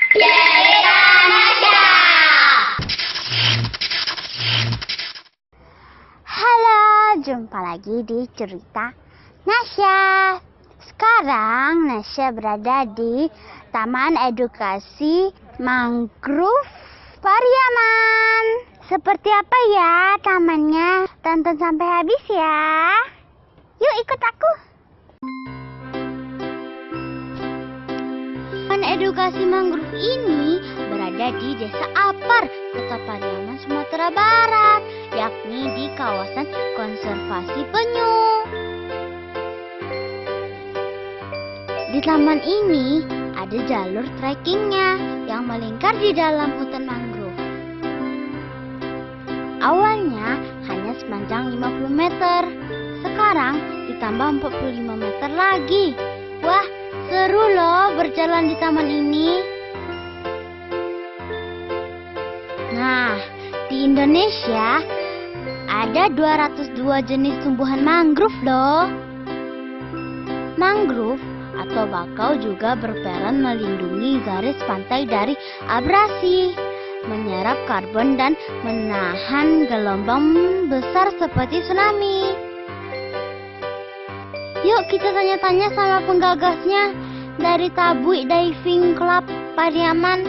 Cerita Nasya. Halo, jumpa lagi di Cerita Nasya. Sekarang Nasya berada di Taman Edukasi Mangrove Pariaman. Seperti apa ya tamannya? Tonton sampai habis ya. Yuk ikut aku. Taman Edukasi Mangrove ini berada di Desa Apar, Kota Pariaman, Sumatera Barat, yakni di kawasan konservasi penyu. Di taman ini ada jalur trekkingnya yang melingkar di dalam hutan mangrove. Awalnya hanya sepanjang 50 meter, sekarang ditambah 45 meter lagi. Wah, seru loh berjalan di taman ini. Nah, di Indonesia ada 202 jenis tumbuhan mangrove loh. Mangrove atau bakau juga berperan melindungi garis pantai dari abrasi, menyerap karbon dan menahan gelombang besar seperti tsunami. Yuk kita tanya-tanya sama penggagasnya dari Tabui Diving Club Pariaman.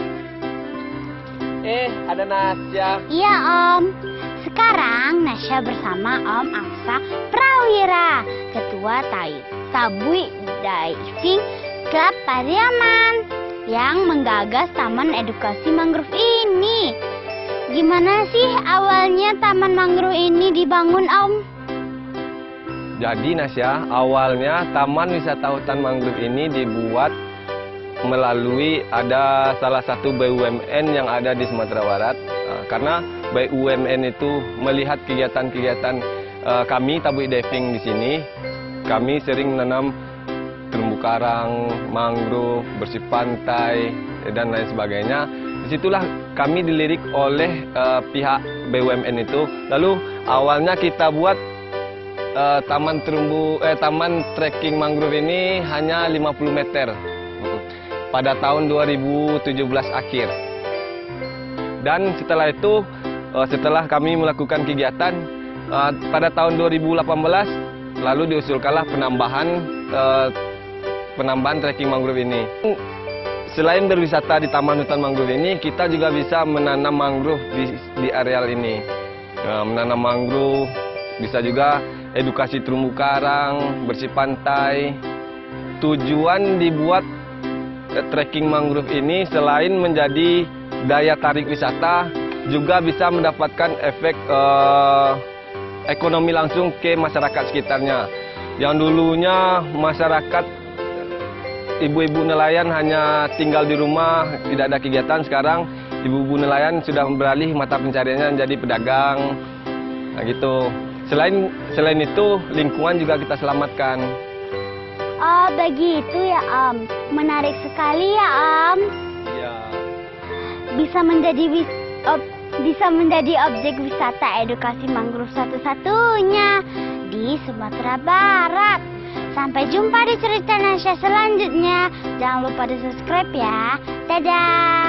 Ada Nasya. Iya Om, sekarang Nasya bersama Om Aksa Prawira, Ketua Tabui Diving Club Pariaman yang menggagas Taman Edukasi Mangrove ini. Gimana sih awalnya Taman Mangrove ini dibangun Om? Jadi Nasya, awalnya Taman Wisata Hutan Mangrove ini dibuat melalui ada salah satu BUMN yang ada di Sumatera Barat. Karena BUMN itu melihat kegiatan-kegiatan kami Tabui Diving di sini, kami sering menanam terumbu karang, mangrove, bersih pantai, dan lain sebagainya. Disitulah kami dilirik oleh pihak BUMN itu. Lalu awalnya kita buat taman trekking mangrove ini hanya 50 meter pada tahun 2017 akhir. Dan setelah itu, setelah kami melakukan kegiatan pada tahun 2018, lalu diusulkanlah penambahan trekking mangrove ini. Selain berwisata di Taman Hutan Mangrove ini, kita juga bisa menanam mangrove di areal ini. Menanam mangrove, bisa juga edukasi terumbu karang, bersih pantai. Tujuan dibuat trekking mangrove ini selain menjadi daya tarik wisata, juga bisa mendapatkan efek ekonomi langsung ke masyarakat sekitarnya. Yang dulunya masyarakat ibu-ibu nelayan hanya tinggal di rumah, tidak ada kegiatan, sekarang ibu-ibu nelayan sudah beralih mata pencariannya menjadi pedagang. Nah gitu. Selain itu, lingkungan juga kita selamatkan. Oh begitu ya Om, menarik sekali ya Om. Iya. Bisa menjadi objek wisata edukasi mangrove satu-satunya di Sumatera Barat. Sampai jumpa di Cerita Nasya selanjutnya. Jangan lupa di subscribe ya. Dadah.